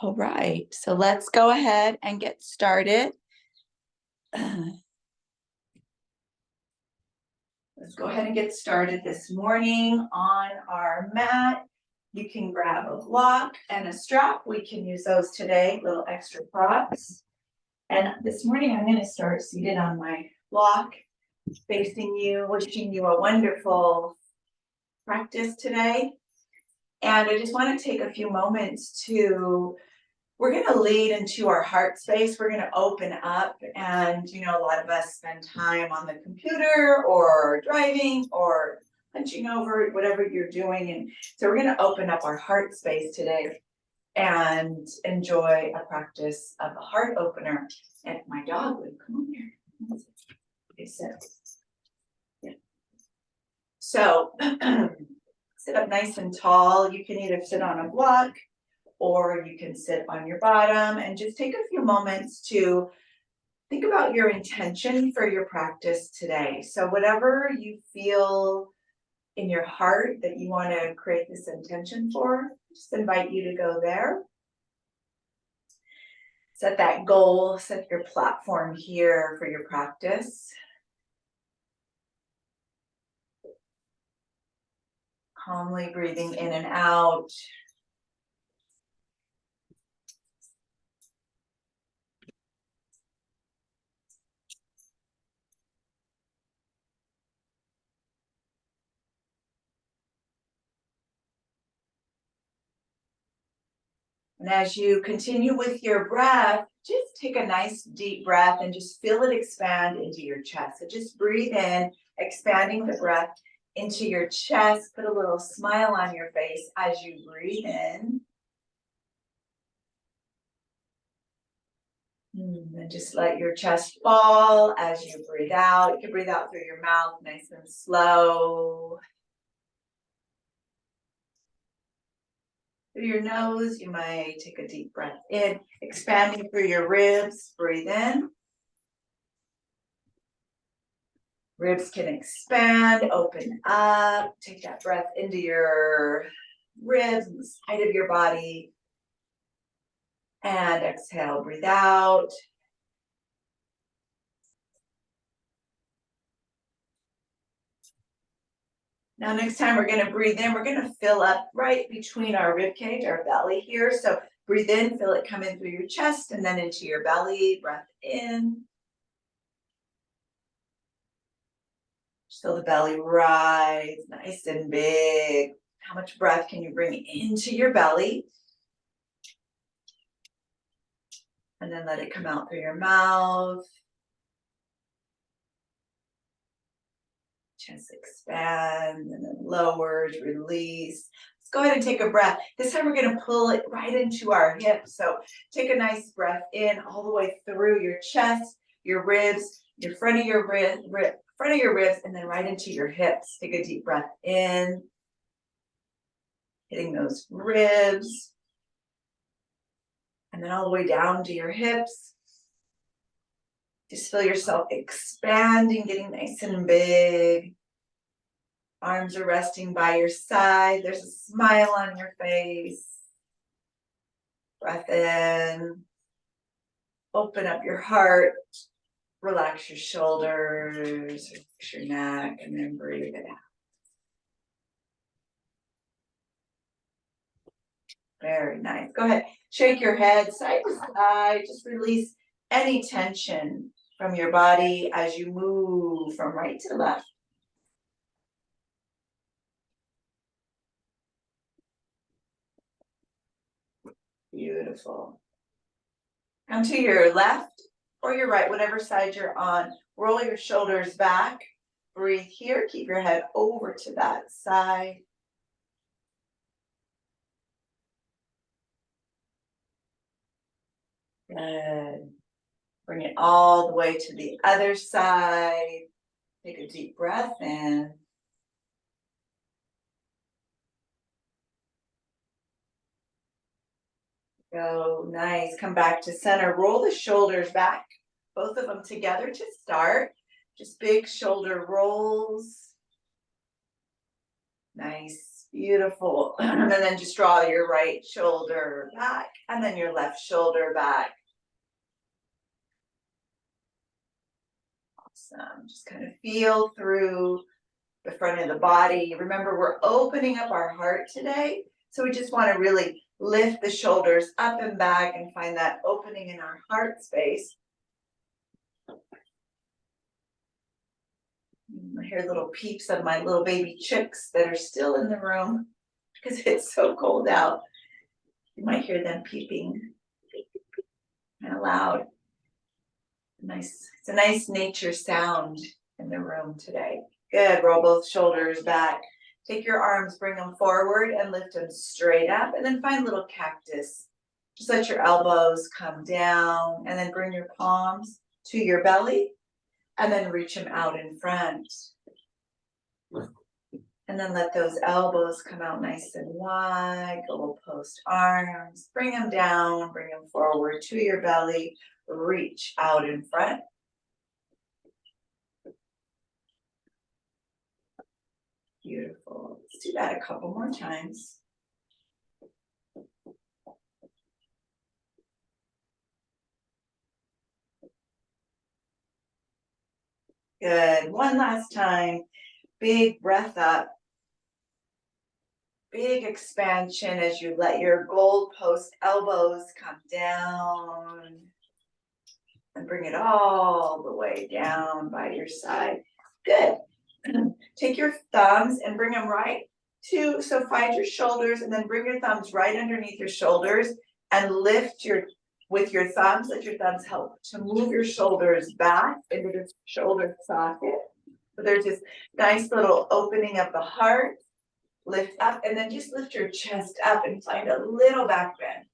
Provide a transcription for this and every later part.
All right, so let's go ahead and get started. Let's go ahead and get started this morning on our mat. You can grab a block and a strap. We can use those today, little extra props. And this morning I'm going to start seated on my block, facing you, wishing you a wonderful practice today. And I just want to take a few moments we're going to lead into our heart space. We're going to open up, and a lot of us spend time on the computer or driving or punching over, whatever you're doing. And so we're going to open up our heart space today and enjoy a practice of a heart opener. And my dog would come on here. Okay, so sit up nice and tall. You can either sit on a block or you can sit on your bottom and just take a few moments to think about your intention for your practice today. So whatever you feel in your heart that you want to create this intention for, just invite you to go there. Set that goal, set your platform here for your practice. Calmly breathing in and out. And as you continue with your breath, just take a nice deep breath and just feel it expand into your chest. So just breathe in, expanding the breath into your chest. Put a little smile on your face as you breathe in. And just let your chest fall as you breathe out. You can breathe out through your mouth, nice and slow. Through your nose, you might take a deep breath in, expanding through your ribs. Breathe in. Ribs can expand, open up. Take that breath into your ribs and the side of your body. And exhale, breathe out. Now, next time we're going to breathe in, we're going to fill up right between our rib cage, our belly here. So breathe in, feel it come in through your chest and then into your belly. Breath in. Just feel the belly rise, nice and big. How much breath can you bring into your belly? And then let it come out through your mouth. Chest expand and then lowers, release. Let's go ahead and take a breath. This time we're going to pull it right into our hips. So take a nice breath in all the way through your chest, your ribs, your front of your ribs, and then right into your hips. Take a deep breath in, hitting those ribs, and then all the way down to your hips. Just feel yourself expanding, getting nice and big. Arms are resting by your side. There's a smile on your face. Breath in. Open up your heart. Relax your shoulders, relax your neck, and then breathe it out. Very nice. Go ahead. Shake your head side to side. Just release any tension from your body as you move from right to left. Beautiful. Come to your left or your right, whatever side you're on. Roll your shoulders back. Breathe here. Keep your head over to that side. Good. Bring it all the way to the other side. Take a deep breath in. Go, nice. Come back to center. Roll the shoulders back, both of them together to start. Just big shoulder rolls. Nice. Beautiful. And then just draw your right shoulder back and then your left shoulder back. Awesome. Just kind of feel through the front of the body. Remember, we're opening up our heart today. So we just want to really lift the shoulders up and back and find that opening in our heart space. I hear little peeps of my little baby chicks that are still in the room because it's so cold out. You might hear them peeping kind of loud. Nice. It's a nice nature sound in the room today. Good. Roll both shoulders back. Take your arms, bring them forward and lift them straight up, and then find little cactus. Just let your elbows come down and then bring your palms to your belly and then reach them out in front. And then let those elbows come out nice and wide. Goal post arms, bring them down, bring them forward to your belly, reach out in front. Beautiful. Let's do that a couple more times. Good. One last time. Big breath up. Big expansion as you let your goalpost elbows come down. And bring it all the way down by your side. Good. Take your thumbs and bring them right to, so find your shoulders and then bring your thumbs right underneath your shoulders and lift with your thumbs, let your thumbs help to move your shoulders back into the shoulder socket. So there's this nice little opening of the heart. Lift up and then just lift your chest up and find a little back bend.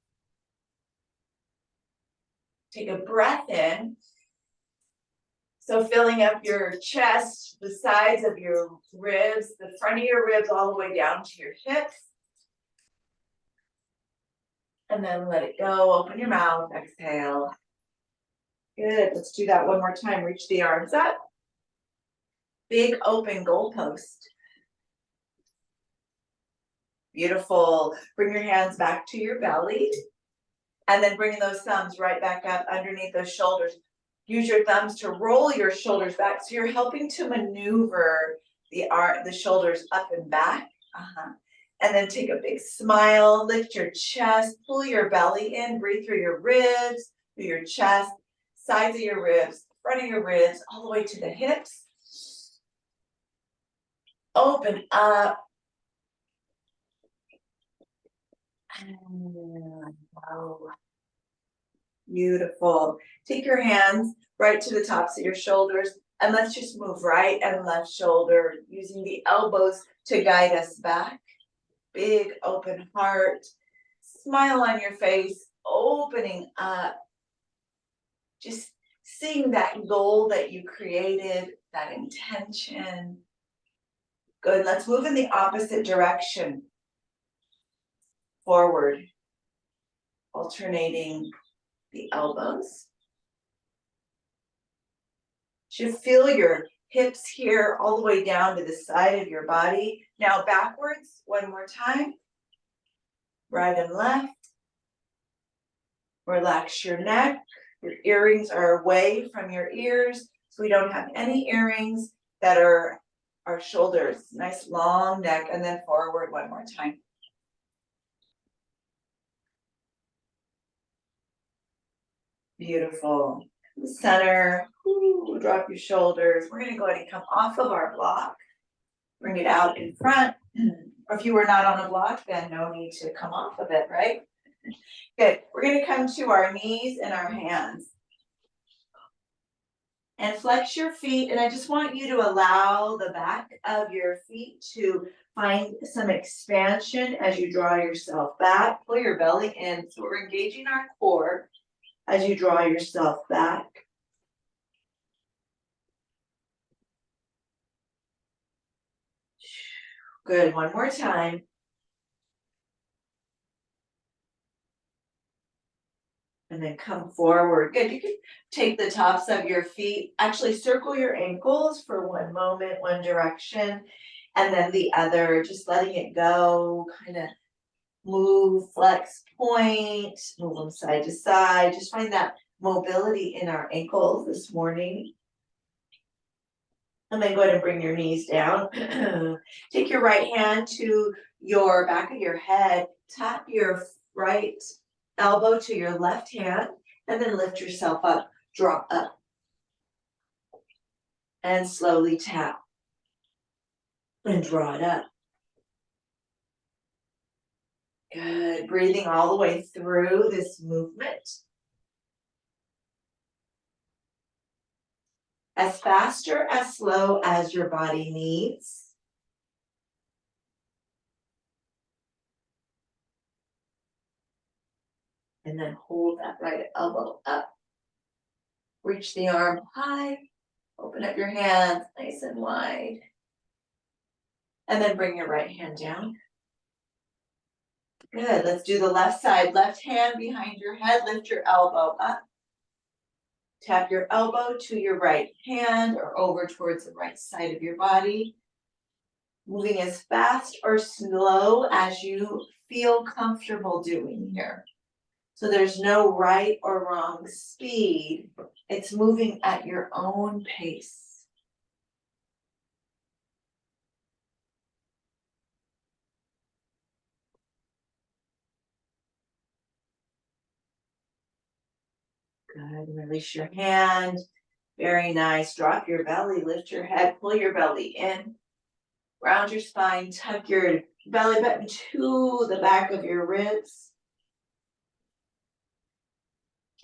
Take a breath in. So filling up your chest, the sides of your ribs, the front of your ribs all the way down to your hips. And then let it go, open your mouth, exhale. Good, let's do that one more time. Reach the arms up. Big open goalpost. Beautiful. Bring your hands back to your belly. And then bringing those thumbs right back up underneath those shoulders. Use your thumbs to roll your shoulders back. So you're helping to maneuver the shoulders up and back. And then take a big smile, lift your chest, pull your belly in, breathe through your ribs, through your chest, sides of your ribs, front of your ribs, all the way to the hips. Open up. Wow. Beautiful. Take your hands right to the tops of your shoulders and let's just move right and left shoulder using the elbows to guide us back. Big open heart, smile on your face, opening up. Just seeing that goal that you created, that intention. Good, let's move in the opposite direction. Forward, alternating the elbows. You feel your hips here all the way down to the side of your body. Now backwards, one more time. Right and left. Relax your neck. Your earrings are away from your ears, so we don't have any earrings that are our shoulders. Nice long neck, and then forward one more time. Beautiful. Center. Ooh, drop your shoulders. We're going to go ahead and come off of our block. Bring it out in front. Or if you were not on a block, then no need to come off of it, right? Good. We're going to come to our knees and our hands. And flex your feet. And I just want you to allow the back of your feet to find some expansion as you draw yourself back. Pull your belly in. So we're engaging our core as you draw yourself back. Good, one more time. And then come forward. Good, you can take the tops of your feet, actually circle your ankles for one moment, one direction. And then the other, just letting it go, kind of move, flex, point, move them side to side. Just find that mobility in our ankles this morning. And then go ahead and bring your knees down. Take your right hand to your back of your head, tap your right elbow to your left hand, and then lift yourself up, draw up. And slowly tap. And draw it up. Good, breathing all the way through this movement. As fast or as slow as your body needs. And then hold that right elbow up. Reach the arm high. Open up your hands nice and wide. And then bring your right hand down. Good, let's do the left side. Left hand behind your head, lift your elbow up. Tap your elbow to your right hand or over towards the right side of your body. Moving as fast or slow as you feel comfortable doing here. So there's no right or wrong speed. It's moving at your own pace. Good, release your hand. Very nice. Drop your belly, lift your head, pull your belly in. Round your spine, tuck your belly button to the back of your ribs.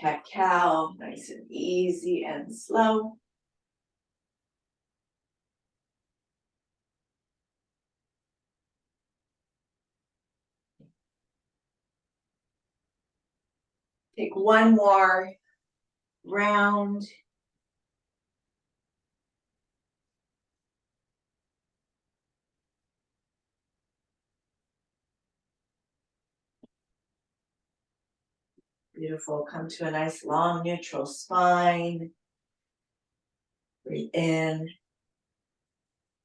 Cat-cow, nice and easy and slow. Take one more round. Beautiful. Come to a nice long neutral spine. Breathe in.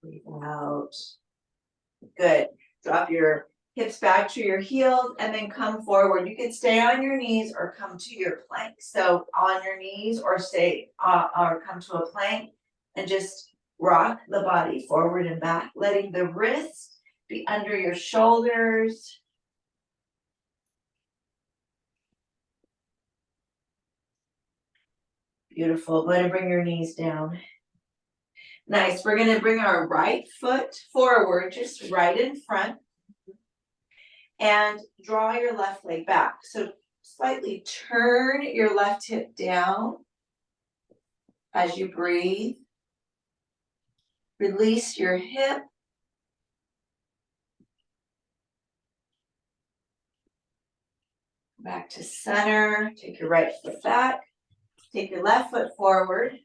Breathe out. Good. Drop your hips back to your heels and then come forward. You can stay on your knees or come to your plank. So on your knees or stay or come to a plank and just rock the body forward and back, letting the wrists be under your shoulders. Beautiful. Go ahead and bring your knees down. Nice. We're going to bring our right foot forward, just right in front. And draw your left leg back. So slightly turn your left hip down as you breathe. Release your hip. Back to center. Take your right foot back. Take your left foot forward.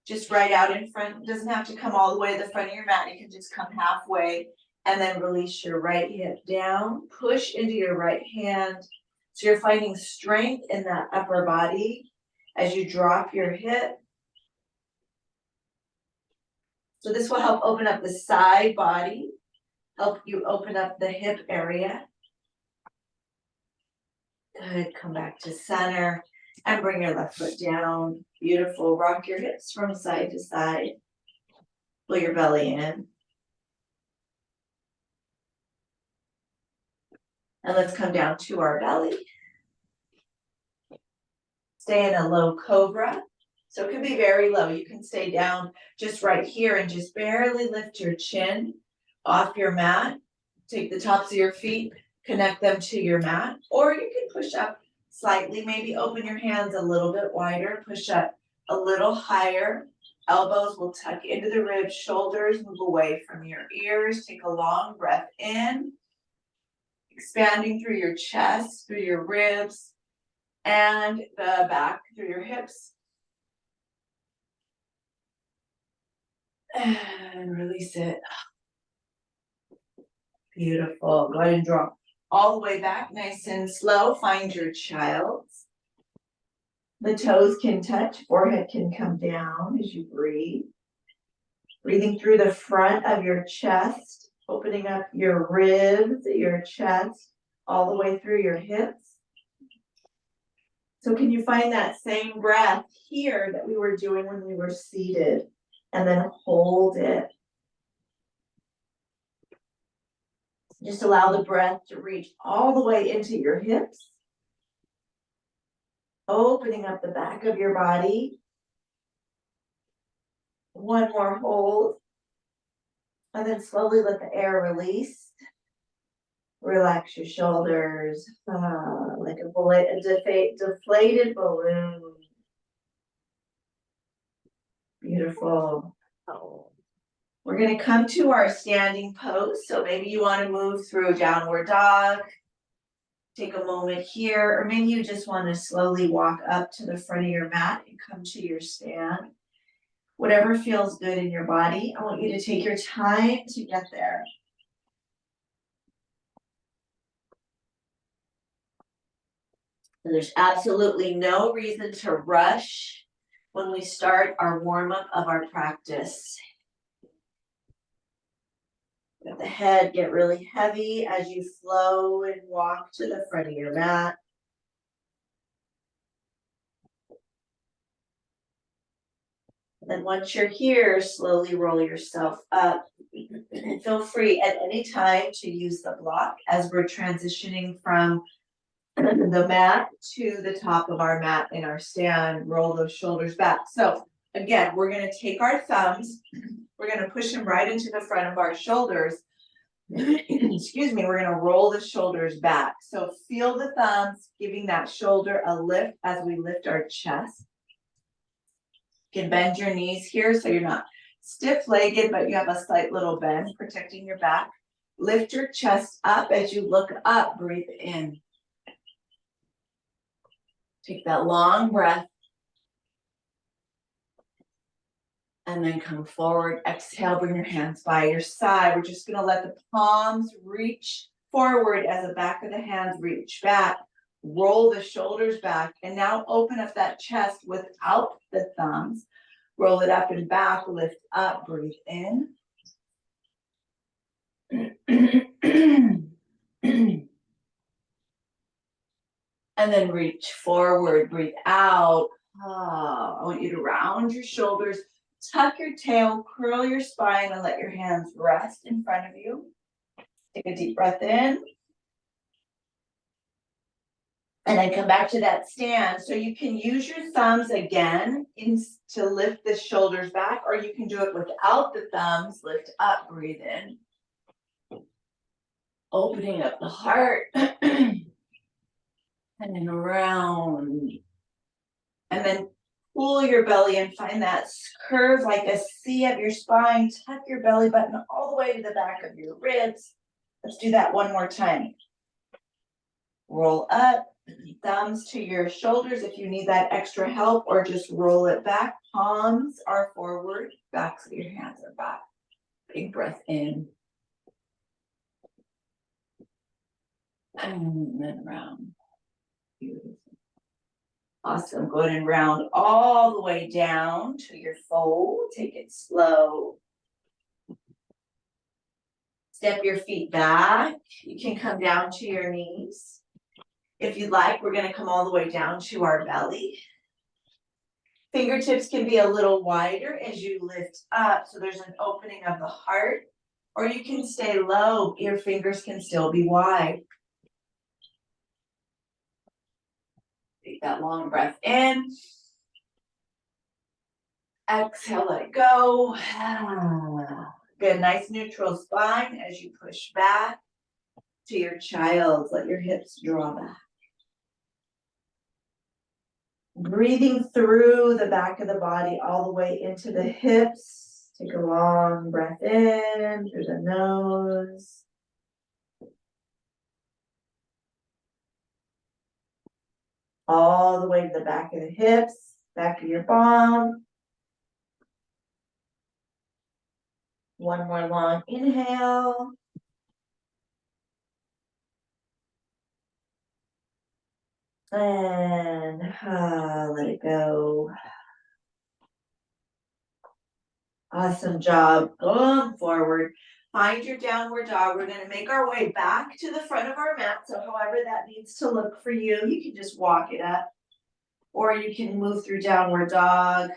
Just right out in front. It doesn't have to come all the way to the front of your mat. You can just come halfway. And then release your right hip down. Push into your right hand. So you're finding strength in that upper body as you drop your hip. So this will help open up the side body, help you open up the hip area. Good, come back to center and bring your left foot down. Beautiful, rock your hips from side to side. Pull your belly in. And let's come down to our belly. Stay in a low cobra. So it could be very low. You can stay down just right here and just barely lift your chin off your mat. Take the tops of your feet, connect them to your mat, or you can push up slightly, maybe open your hands a little bit wider, push up a little higher. Elbows will tuck into the ribs, shoulders move away from your ears. Take a long breath in, expanding through your chest, through your ribs, and the back through your hips. And release it. Beautiful. Go ahead and drop all the way back, nice and slow. Find your child's. The toes can touch, forehead can come down as you breathe. Breathing through the front of your chest, opening up your ribs, your chest, all the way through your hips. So can you find that same breath here that we were doing when we were seated? And then hold it. Just allow the breath to reach all the way into your hips. Opening up the back of your body. One more hold. And then slowly let the air release. Relax your shoulders, like a deflated balloon. Beautiful. We're going to come to our standing pose. So maybe you want to move through downward dog. Take a moment here, or maybe you just want to slowly walk up to the front of your mat and come to your stand. Whatever feels good in your body, I want you to take your time to get there. And there's absolutely no reason to rush when we start our warm-up of our practice. Let the head get really heavy as you flow and walk to the front of your mat. And then once you're here, slowly roll yourself up. And feel free at any time to use the block as we're transitioning from the mat to the top of our mat in our stand. Roll those shoulders back. So again, we're going to take our thumbs, we're going to push them right into the front of our shoulders. Excuse me, we're going to roll the shoulders back. So feel the thumbs giving that shoulder a lift as we lift our chest. You can bend your knees here so you're not stiff-legged, but you have a slight little bend protecting your back. Lift your chest up as you look up, breathe in. Take that long breath. And then come forward, exhale, bring your hands by your side. We're just gonna let the palms reach forward as the back of the hands reach back. Roll the shoulders back, and now open up that chest without the thumbs. Roll it up and back, lift up, breathe in. And then reach forward, breathe out. I want you to round your shoulders, tuck your tail, curl your spine, and let your hands rest in front of you. Take a deep breath in. And then come back to that stand. So you can use your thumbs again to lift the shoulders back, or you can do it without the thumbs. Lift up, breathe in. Opening up the heart. And then round. And then pull your belly and find that curve like a C of your spine. Tuck your belly button all the way to the back of your ribs. Let's do that one more time. Roll up, thumbs to your shoulders if you need that extra help, or just roll it back. Palms are forward, backs of your hands are back. Big breath in. And then round. Beautiful. Awesome. Go ahead and round all the way down to your fold. Take it slow. Step your feet back. You can come down to your knees. If you'd like, we're going to come all the way down to our belly. Fingertips can be a little wider as you lift up, so there's an opening of the heart. Or you can stay low. Your fingers can still be wide. Take that long breath in. Exhale, let it go. Good, nice neutral spine as you push back to your child. Let your hips draw back. Breathing through the back of the body all the way into the hips. Take a long breath in through the nose. All the way to the back of the hips, back of your bum. One more long inhale. And let it go. Awesome job. Going forward. Find your downward dog. We're gonna make our way back to the front of our mat. So however that needs to look for you, you can just walk it up. Or you can move through downward dog.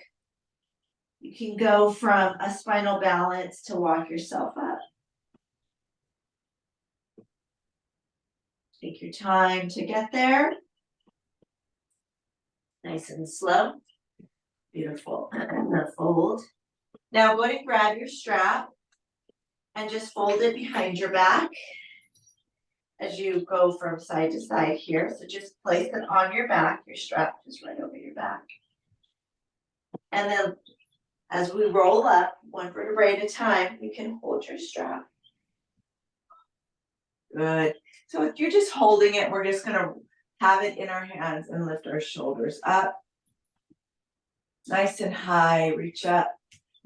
You can go from a spinal balance to walk yourself up. Take your time to get there. Nice and slow. Beautiful. And the fold. Now go ahead and grab your strap and just fold it behind your back as you go from side to side here. So just place it on your back, your strap is right over your back. And then as we roll up, one vertebrae at a time, you can hold your strap. Good. So if you're just holding it, we're just gonna have it in our hands and lift our shoulders up. Nice and high, reach up.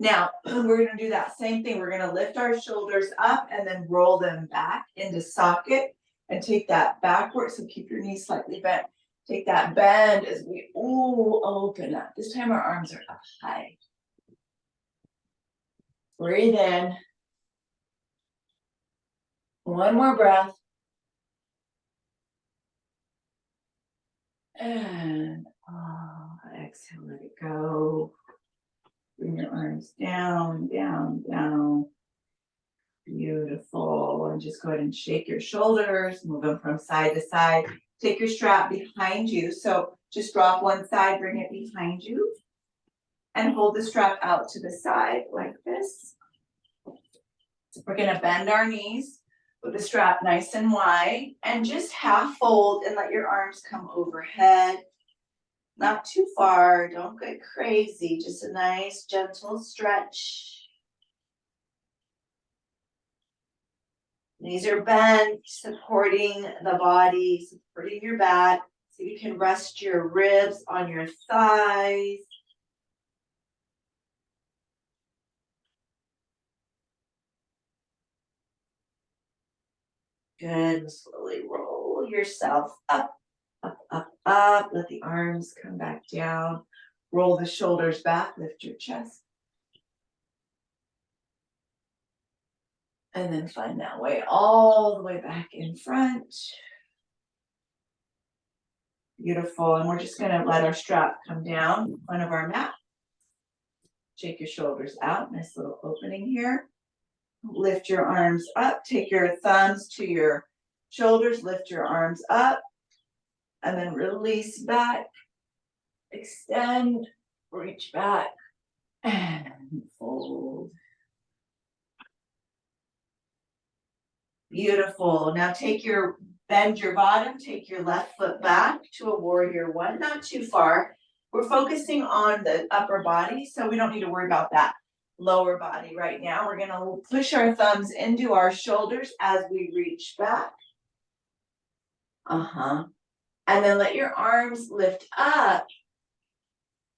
Now, we're gonna do that same thing. We're gonna lift our shoulders up and then roll them back into socket and take that backward. So keep your knees slightly bent. Take that bend as we open up. This time our arms are up high. Breathe in. One more breath. And exhale, let it go. Bring your arms down, down, down. Beautiful. And just go ahead and shake your shoulders, move them from side to side. Take your strap behind you. So just drop one side, bring it behind you. And hold the strap out to the side like this. We're gonna bend our knees with the strap nice and wide and just half fold and let your arms come overhead. Not too far, don't get crazy, just a nice gentle stretch. Knees are bent, supporting the body, supporting your back, so you can rest your ribs on your thighs. Good, slowly roll yourself up, up, up, up. Let the arms come back down. Roll the shoulders back, lift your chest. And then find that way all the way back in front. Beautiful, and we're just gonna let our strap come down in front of our mat. Shake your shoulders out, nice little opening here. Lift your arms up, take your thumbs to your shoulders, lift your arms up, and then release back, extend, reach back, and fold. Beautiful. Now bend your bottom, take your left foot back to a warrior one, not too far. We're focusing on the upper body, so we don't need to worry about that lower body right now. We're gonna push our thumbs into our shoulders as we reach back. And then let your arms lift up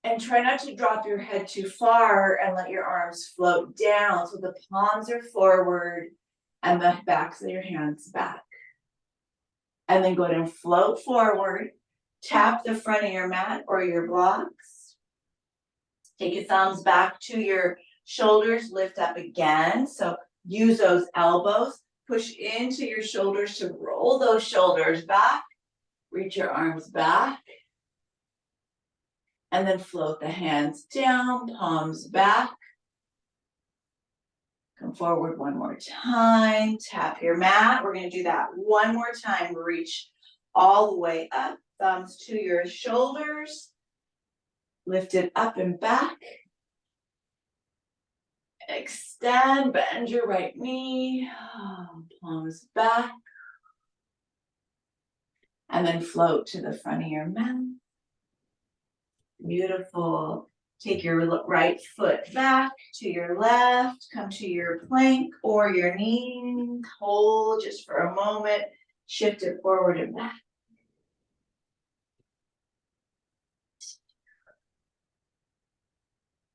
and try not to drop your head too far and let your arms float down so the palms are forward and the backs of your hands back. And then go ahead and float forward, tap the front of your mat or your blocks. Take your thumbs back to your shoulders, lift up again. So use those elbows, push into your shoulders to roll those shoulders back. Reach your arms back. And then float the hands down, palms back. Come forward one more time, tap your mat. We're gonna do that one more time. Reach all the way up, thumbs to your shoulders. Lift it up and back. Extend, bend your right knee, palms back. And then float to the front of your mat. Beautiful. Take your right foot back to your left, come to your plank or your knee, hold just for a moment, shift it forward and back.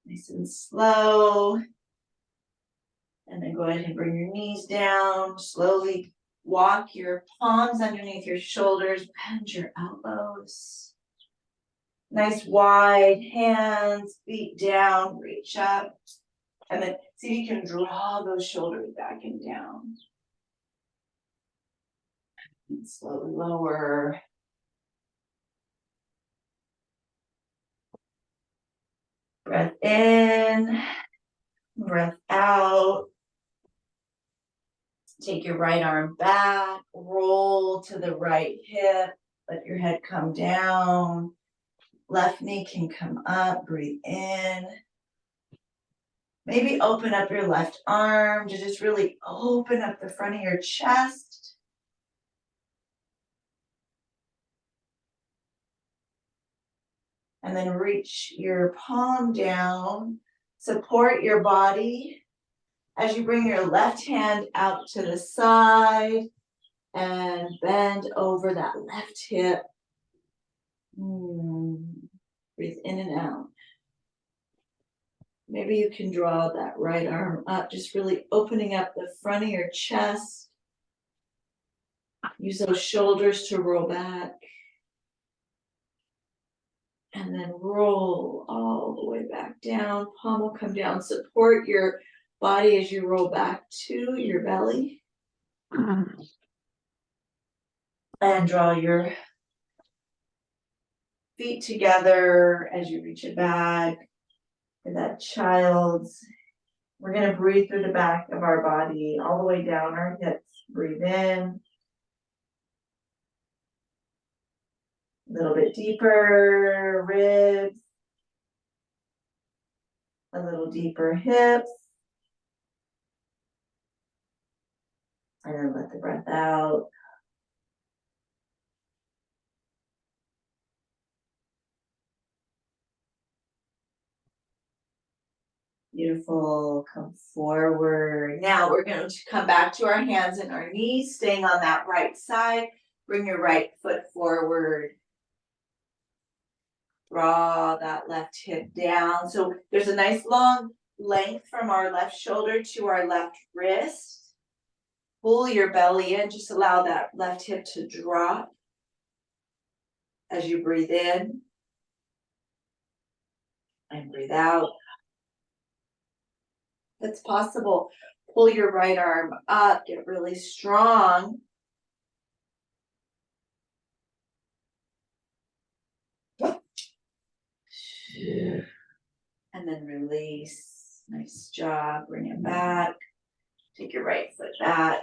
Nice and slow. And then go ahead and bring your knees down, slowly walk your palms underneath your shoulders, bend your elbows. Nice wide hands, feet down, reach up. And then see if you can draw those shoulders back and down. And slowly lower. Breath in, breath out. Take your right arm back, roll to the right hip, let your head come down. Left knee can come up, breathe in. Maybe open up your left arm to just really open up the front of your chest. And then reach your palm down, support your body. As you bring your left hand out to the side and bend over that left hip. Breathe in and out. Maybe you can draw that right arm up, just really opening up the front of your chest. Use those shoulders to roll back. And then roll all the way back down. Palm will come down. Support your body as you roll back to your belly. And draw your feet together as you reach it back. For that child's. We're going to breathe through the back of our body, all the way down our hips. Breathe in. A little bit deeper, ribs. A little deeper, hips. And then let the breath out. Beautiful. Come forward. Now we're going to come back to our hands and our knees, staying on that right side. Bring your right foot forward. Draw that left hip down. So there's a nice long length from our left shoulder to our left wrist. Pull your belly in. Just allow that left hip to drop as you breathe in. And breathe out. That's possible. Pull your right arm up. Get really strong. And then release. Nice job. Bring it back. Take your right foot back.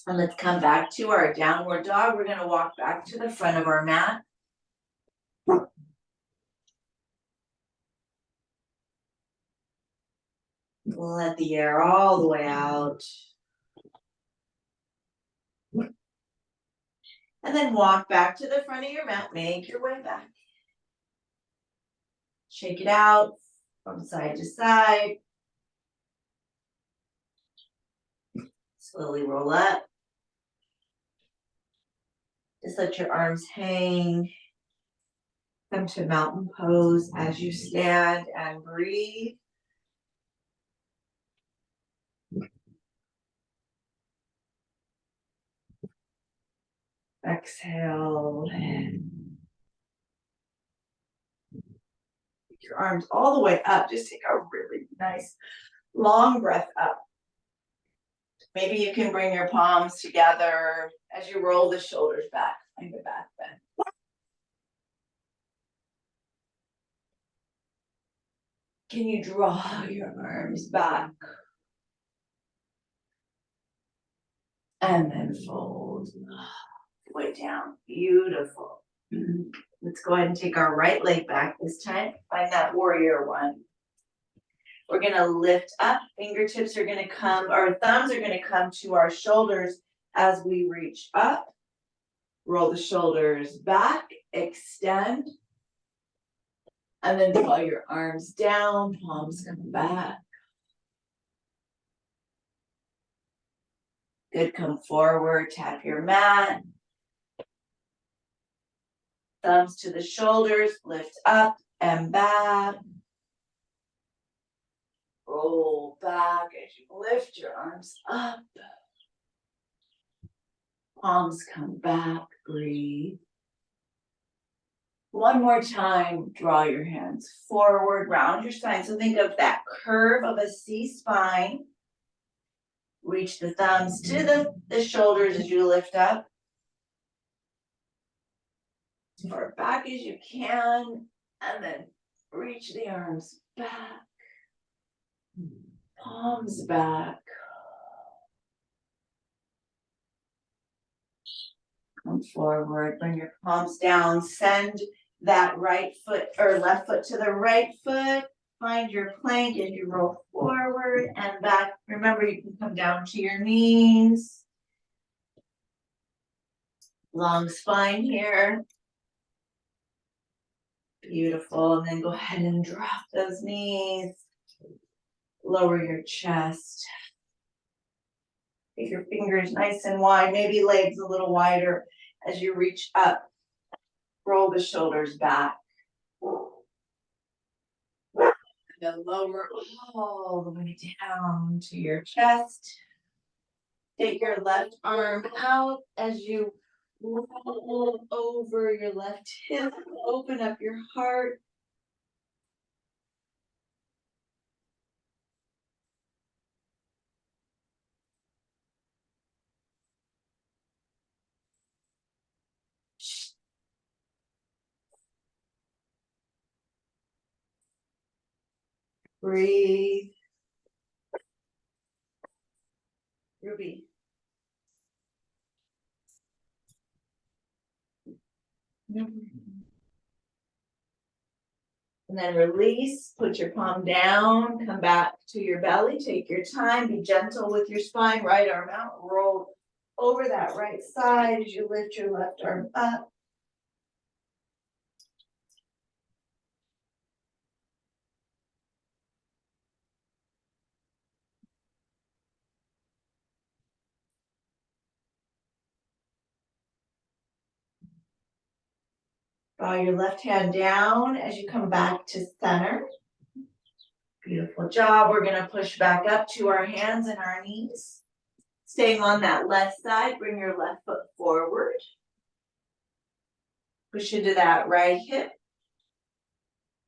And let's come back to our downward dog. We're going to walk back to the front of our mat. Let the air all the way out. And then walk back to the front of your mat. Make your way back. Shake it out from side to side. Slowly roll up. Just let your arms hang. Come to mountain pose as you stand and breathe. Exhale. Your arms all the way up. Just take a really nice long breath up. Maybe you can bring your palms together as you roll the shoulders back. Find the back bend. Can you draw your arms back? And then fold way down. Beautiful. Let's go ahead and take our right leg back this time. Find that warrior one. We're going to lift up. Fingertips are going to come, our thumbs are going to come to our shoulders as we reach up. Roll the shoulders back, extend. And then draw your arms down, palms come back. Good, come forward, tap your mat. Thumbs to the shoulders, lift up and back. Roll back as you lift your arms up. Palms come back, breathe. One more time, draw your hands forward, round your spine. So think of that curve of a C spine. Reach the thumbs to the shoulders as you lift up. As far back as you can, and then reach the arms back. Palms back. Come forward, bring your palms down, send that right foot or left foot to the right foot. Find your plank as you roll forward and back. Remember, you can come down to your knees. Long spine here. Beautiful. And then go ahead and drop those knees. Lower your chest. Get your fingers nice and wide, maybe legs a little wider as you reach up. Roll the shoulders back. And then lower all the way down to your chest. Take your left arm out as you roll over your left hip. Open up your heart. Breathe. Ruby. And then release, put your palm down, come back to your belly, take your time, be gentle with your spine, right arm out, roll over that right side as you lift your left arm up. Draw your left hand down as you come back to center. Beautiful job. We're going to push back up to our hands and our knees. Staying on that left side, bring your left foot forward. Push into that right hip.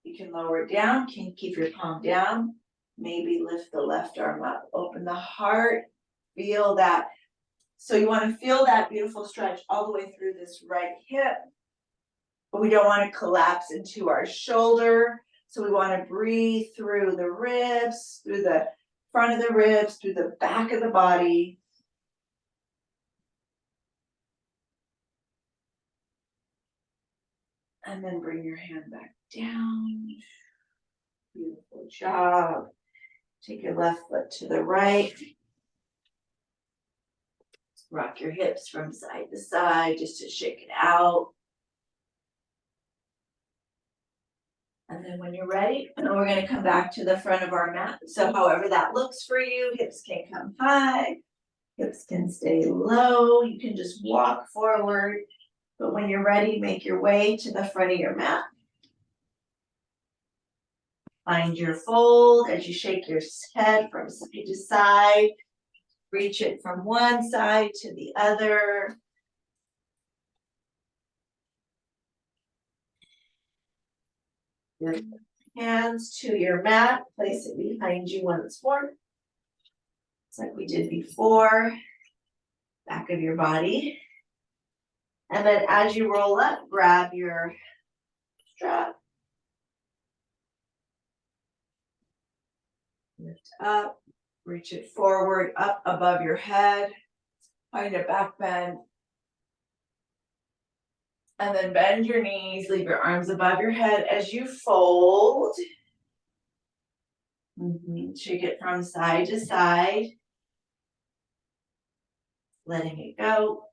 You can lower it down, can keep your palm down. Maybe lift the left arm up, open the heart, feel that. So you want to feel that beautiful stretch all the way through this right hip. But we don't want to collapse into our shoulder. So we want to breathe through the ribs, through the front of the ribs, through the back of the body. And then bring your hand back down. Beautiful job. Take your left foot to the right. Rock your hips from side to side just to shake it out. And then when you're ready, we're going to come back to the front of our mat. So however that looks for you, hips can come high, hips can stay low. You can just walk forward. But when you're ready, make your way to the front of your mat. Find your fold as you shake your head from side to side. Reach it from one side to the other. Your hands to your mat. Place it behind you once more. It's like we did before. Back of your body. And then as you roll up, grab your strap. Lift up, reach it forward, up above your head. Find a back bend. And then bend your knees, leave your arms above your head as you fold. Shake it from side to side. Letting it go.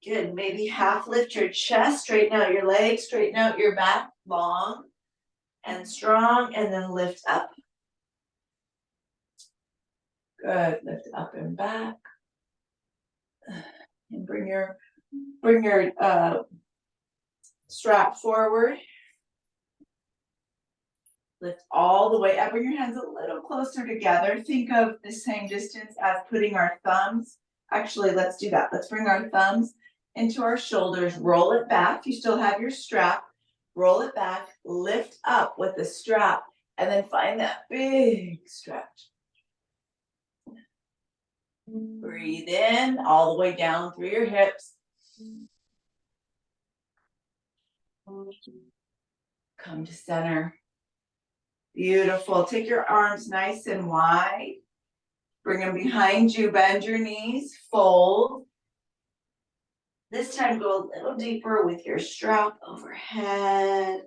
Good, maybe half lift your chest, straighten out your legs, straighten out your back, long and strong, and then lift up. Good, lift up and back. And bring your strap forward. Lift all the way up, bring your hands a little closer together. Think of the same distance as putting our thumbs. Actually, let's do that. Let's bring our thumbs into our shoulders, roll it back. You still have your strap. Roll it back, lift up with the strap, and then find that big stretch. Breathe in all the way down through your hips. Come to center. Beautiful. Take your arms nice and wide. Bring them behind you. Bend your knees. Fold. This time go a little deeper with your strap overhead.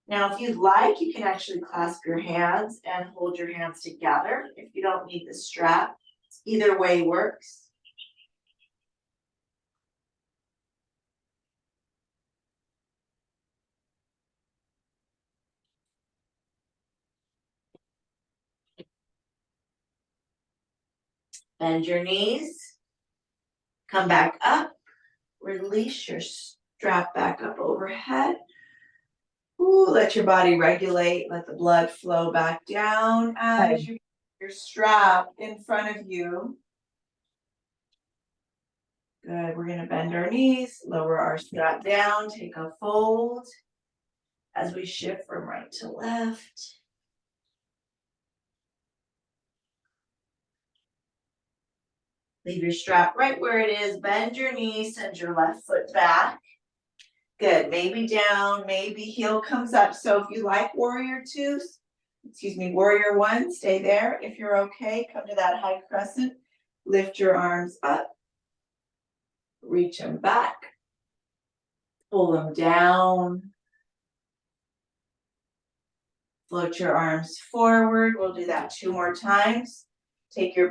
Now, if you'd like, you can actually clasp your hands and hold your hands together if you don't need the strap. Either way works. Bend your knees. Come back up. Release your strap back up overhead. Ooh, let your body regulate. Let the blood flow back down as you put your strap in front of you. Good. We're going to bend our knees, lower our strap down, take a fold as we shift from right to left. Leave your strap right where it is. Bend your knees, send your left foot back. Good. Maybe down, maybe heel comes up. So if you like warrior one, stay there. If you're okay, come to that high crescent. Lift your arms up. Reach them back. Pull them down. Float your arms forward. We'll do that 2 more times.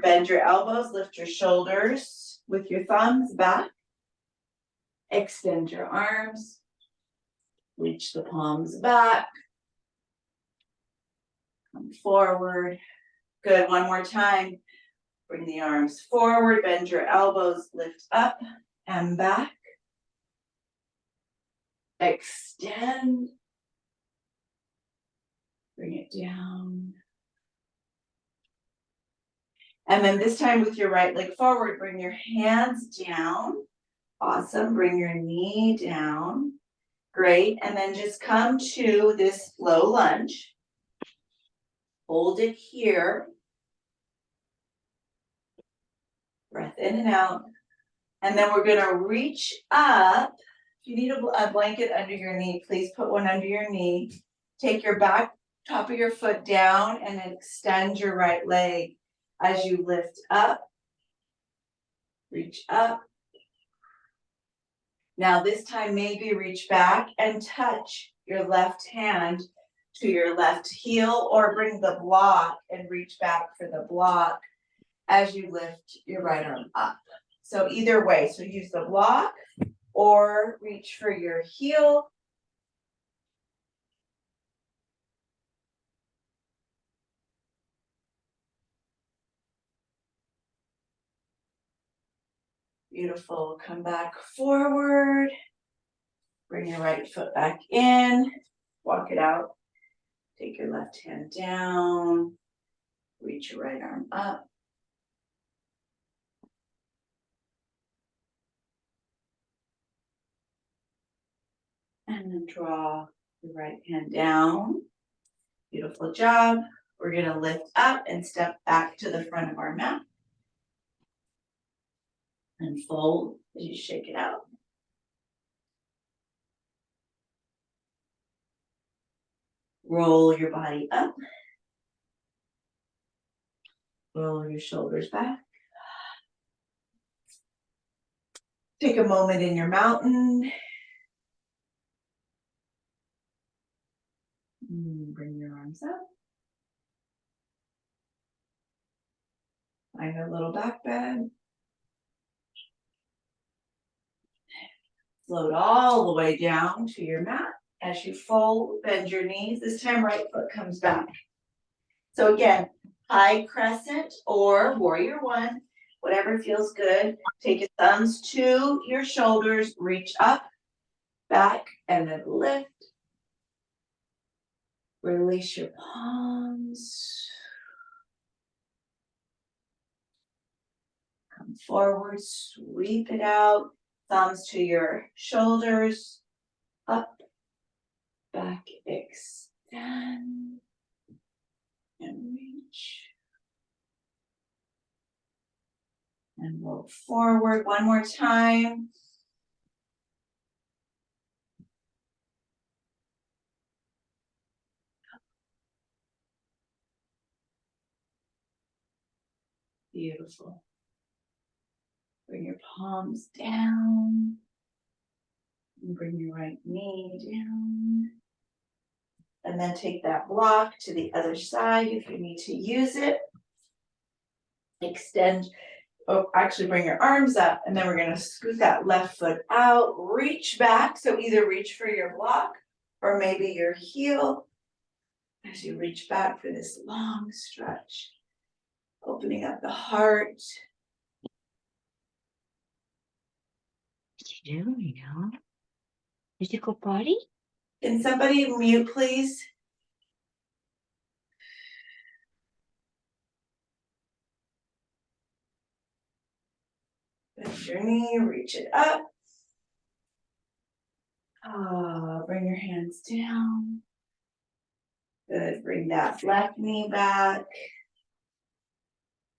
Bend your elbows, lift your shoulders with your thumbs back. Extend your arms. Reach the palms back. Come forward. Good. One more time. Bring the arms forward. Bend your elbows. Lift up and back. Extend. Bring it down. And then this time with your right leg forward, bring your hands down. Awesome. Bring your knee down. Great. And then just come to this low lunge. Hold it here. Breath in and out. And then we're going to reach up. If you need a blanket under your knee, please put one under your knee. Take your back, top of your foot down and extend your right leg as you lift up. Reach up. Now this time maybe reach back and touch your left hand to your left heel or bring the block and reach back for the block as you lift your right arm up. So either way, so use the block or reach for your heel. Beautiful. Come back forward. Bring your right foot back in. Walk it out. Take your left hand down. Reach your right arm up. And then draw the right hand down. Beautiful job. We're going to lift up and step back to the front of our mat. And fold as you shake it out. Roll your body up. Roll your shoulders back. Take a moment in your mountain. Bring your arms up. Find a little back bend. Float all the way down to your mat. As you fold, bend your knees. This time, right foot comes back. So again, high crescent or warrior one, whatever feels good. Take your thumbs to your shoulders, reach up, back, and then lift. Release your palms. Come forward, sweep it out. Thumbs to your shoulders. Up, back, extend, and reach. And roll forward one more time. Beautiful. Bring your palms down. And bring your right knee down. And then take that block to the other side if you need to use it. Extend, actually bring your arms up, and then we're gonna scoot that left foot out, reach back. So either reach for your block or maybe your heel as you reach back for this long stretch. Opening up the heart. What you doing, huh? Did you go potty? Can somebody mute, please? Bend your knee, reach it up. Bring your hands down. Good, bring that left knee back.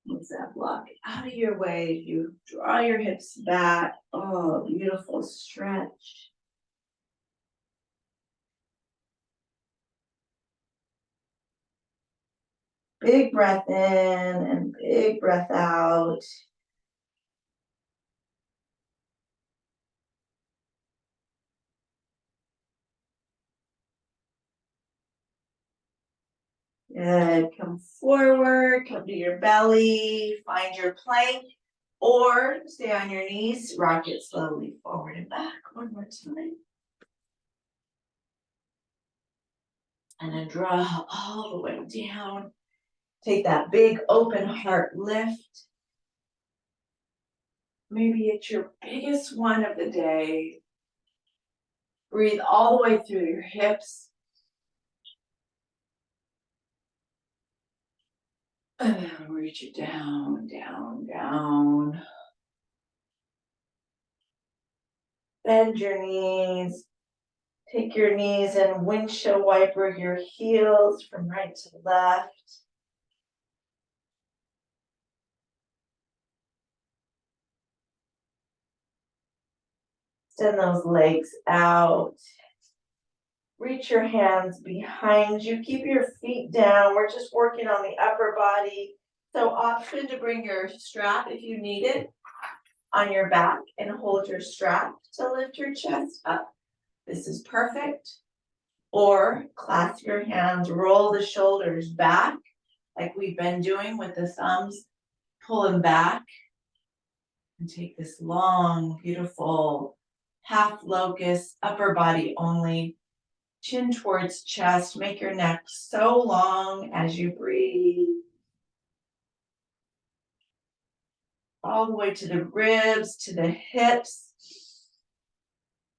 Move that block out of your way. You draw your hips back. Oh, beautiful stretch. Big breath in and big breath out. Good, come forward, come to your belly, find your plank, or stay on your knees, rock it slowly forward and back one more time. And then draw all the way down. Take that big open heart lift. Maybe it's your biggest one of the day. Breathe all the way through your hips. And then reach it down, down, down. Bend your knees. Take your knees and windshield wiper your heels from right to left. Extend those legs out. Reach your hands behind you. Keep your feet down. We're just working on the upper body. So option to bring your strap if you need it on your back and hold your strap to lift your chest up. This is perfect. Or clasp your hands, roll the shoulders back like we've been doing with the thumbs. Pull them back and take this long, beautiful half locust, upper body only. Chin towards chest, make your neck so long as you breathe. All the way to the ribs, to the hips.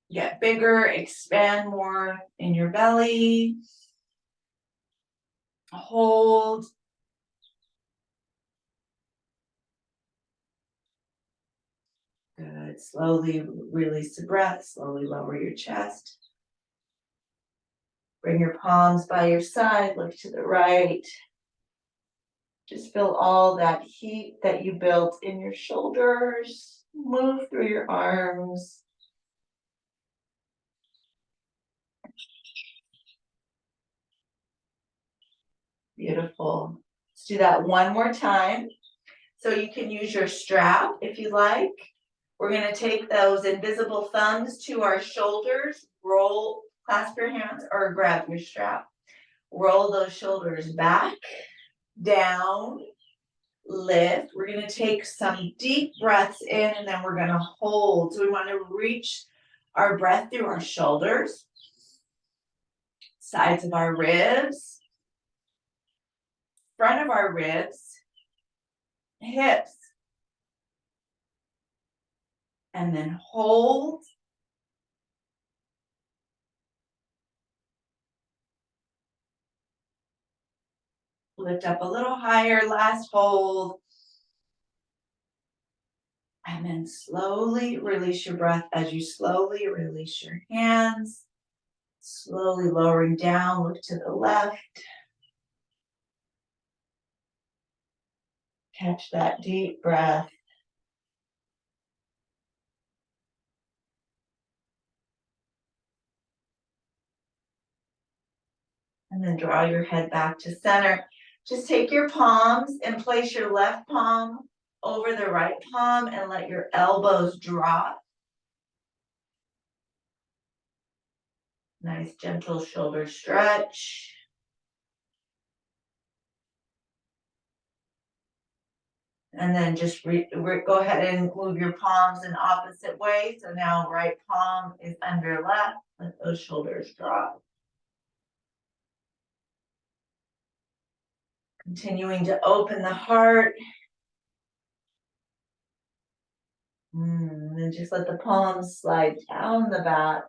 Get bigger, expand more in your belly. Hold. Good. Slowly release the breath, slowly lower your chest. Bring your palms by your side, look to the right. Just feel all that heat that you built in your shoulders. Move through your arms. Beautiful. Let's do that one more time. So you can use your strap if you like. We're going to take those invisible thumbs to our shoulders. Roll, clasp your hands or grab your strap. Roll those shoulders back, down, lift. We're going to take some deep breaths in and then we're going to hold. So we want to reach our breath through our shoulders, sides of our ribs, front of our ribs, hips, and then hold. lift up a little higher, last hold. And then slowly release your breath as you slowly release your hands. Slowly lowering down, look to the left. Catch that deep breath. And then draw your head back to center. Just take your palms and place your left palm over the right palm and let your elbows drop. Nice gentle shoulder stretch. And then just go ahead and move your palms in opposite way. So now right palm is under left. Let those shoulders drop. Continuing to open the heart. And then just let the palms slide down the back.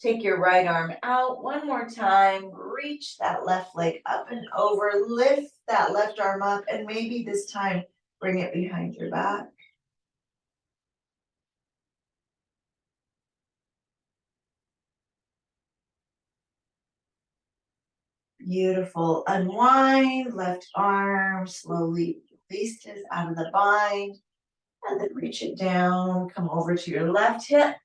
Take your right arm out one more time. Reach that left leg up and over. Lift that left arm up and maybe this time bring it behind your back. Beautiful. Unwind, left arm, slowly release this out of the bind. And then reach it down, come over to your left hip.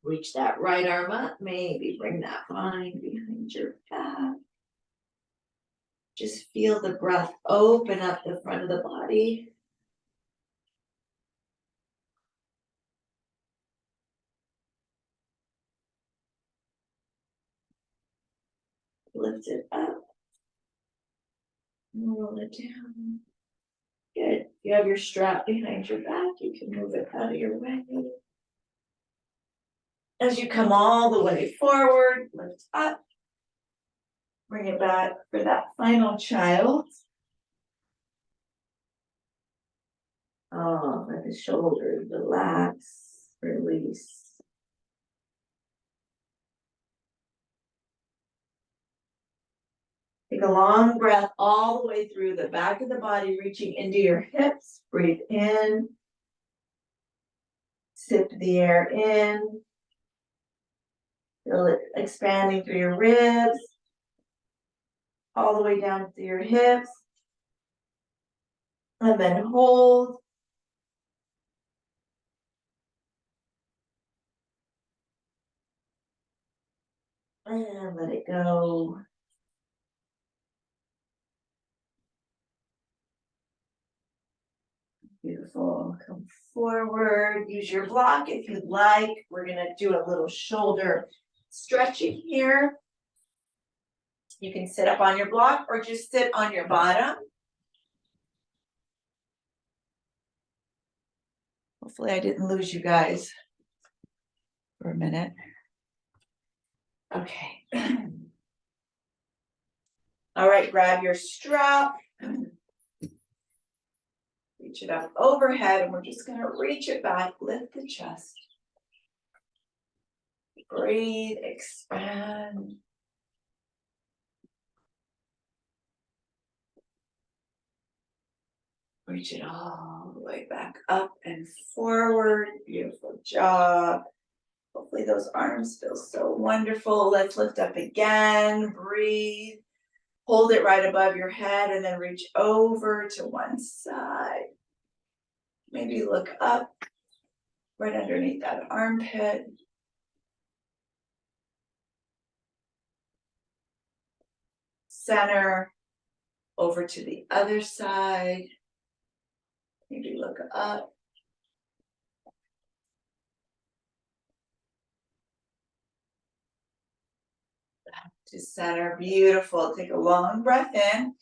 Reach that right arm up, maybe bring that bind behind your back. Just feel the breath open up the front of the body. Lift it up. Roll it down. Good. If you have your strap behind your back, you can move it out of your way. As you come all the way forward, lift up. Bring it back for that final child. Oh, let the shoulders relax, release. Take a long breath all the way through the back of the body, reaching into your hips. Breathe in. Sip the air in. Feel it expanding through your ribs. All the way down to your hips. And then hold. And let it go. Beautiful. Come forward. Use your block if you'd like. We're going to do a little shoulder stretching here. You can sit up on your block or just sit on your bottom. Hopefully I didn't lose you guys for a minute. Okay. All right, grab your strap. Reach it up overhead, and we're just going to reach it back, lift the chest. Breathe, expand. Reach it all the way back up and forward. Beautiful job. Hopefully those arms feel so wonderful. Let's lift up again. Breathe. Hold it right above your head and then reach over to one side. Maybe look up right underneath that armpit. Center. Over to the other side. Maybe look up. Back to center. Beautiful. Take a long breath in.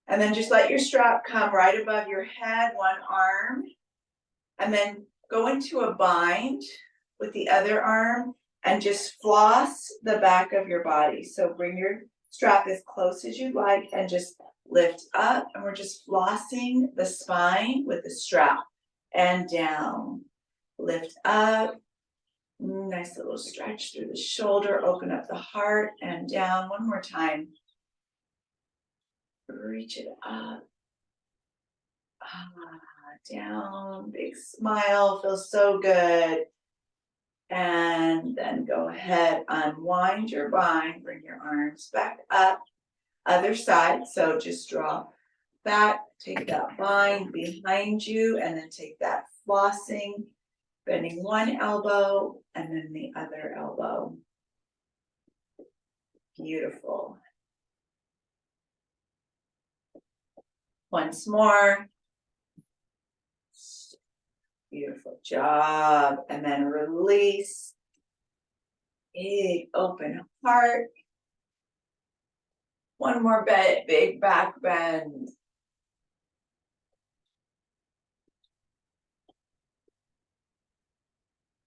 And then just let your strap come right above your head, one arm. And then go into a bind with the other arm and just floss the back of your body. So bring your strap as close as you'd like and just lift up. And we're just flossing the spine with the strap and down. Lift up Nice little stretch through the shoulder, open up the heart and down. One more time. Reach it up. Down, big smile, feels so good. And then go ahead, unwind your bind, bring your arms back up. Other side, so just draw back, take that bind behind you, and then take that flossing, bending one elbow and then the other elbow. Beautiful. Once more. Beautiful job. And then release. Big open heart. One more big back bend.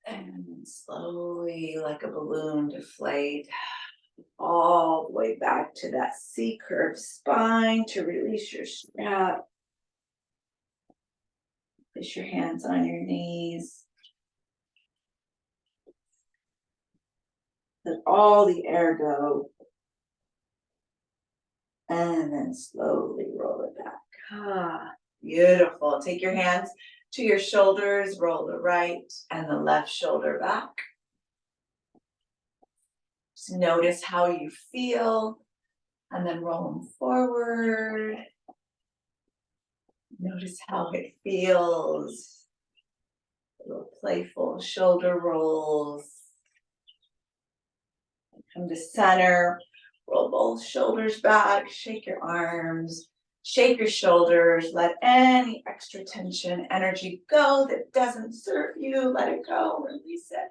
And slowly, like a balloon, deflate all the way back to that C-curve spine to release your strap. Place your hands on your knees. Let all the air go. And then slowly roll it back. Beautiful. Take your hands to your shoulders, roll the right and the left shoulder back. Just notice how you feel and then roll them forward. Notice how it feels. Little playful shoulder rolls. Come to center. Roll both shoulders back. Shake your arms. Shake your shoulders. Let any extra tension, energy go that doesn't serve you. Let it go. Release it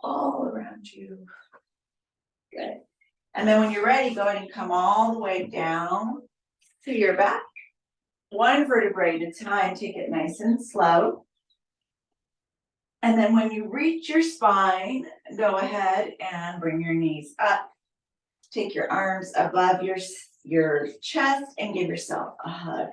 all around you. Good. And then when you're ready, go ahead and come all the way down to your back. One vertebrae at a time. Take it nice and slow. And then when you reach your spine, go ahead and bring your knees up. Take your arms above your chest and give yourself a hug.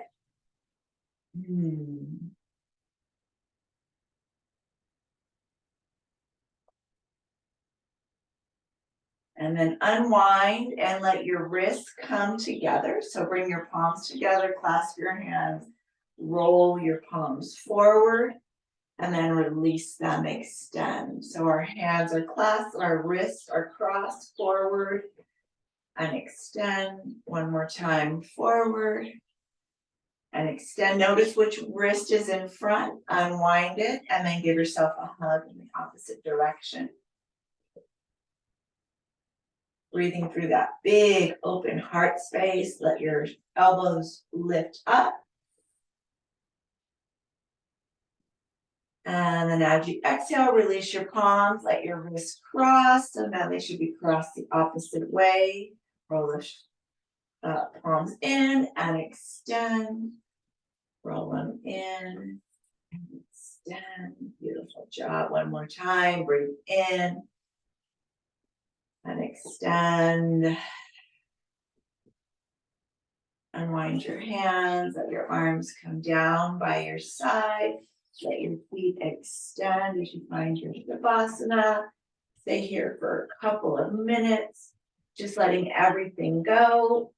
And then unwind and let your wrists come together. So bring your palms together, clasp your hands, roll your palms forward, and then release them, extend. So our hands are clasped, our wrists are crossed forward, and extend. One more time, forward and extend. Notice which wrist is in front, unwind it, and then give yourself a hug in the opposite direction. Breathing through that big open heart space, let your elbows lift up. And then as you exhale, release your palms, let your wrists cross. So now they should be crossed the opposite way. Roll the palms in and extend. Roll them in and extend. Beautiful job. One more time. Breathe in and extend. Unwind your hands, let your arms come down by your side. Let your feet extend as you find your Shavasana. Stay here for a couple of minutes, just letting everything go.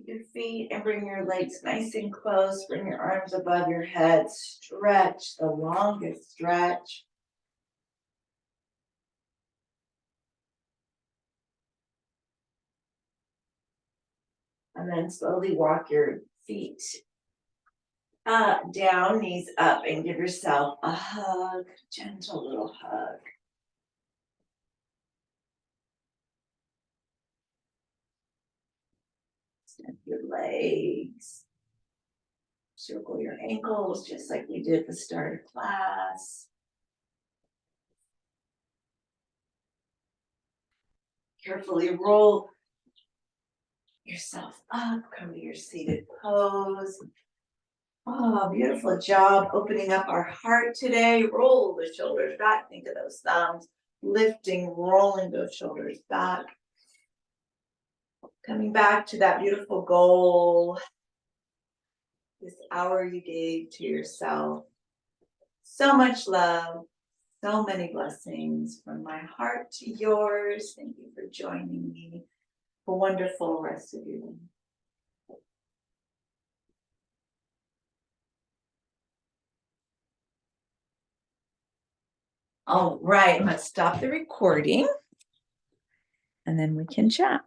your feet and bring your legs nice and close. Bring your arms above your head. Stretch the longest stretch. And then slowly walk your feet down, knees up, and give yourself a hug, gentle little hug. Extend your legs. Circle your ankles just like we did at the start of class. Carefully roll yourself up, come to your seated pose. Oh, beautiful job opening up our heart today. Roll the shoulders back, think of those thumbs, lifting, rolling those shoulders back. Coming back to that beautiful goal, this hour you gave to yourself. So much love, so many blessings from my heart to yours. Thank you for joining me. A wonderful rest of your day. All right, let's stop the recording and then we can chat.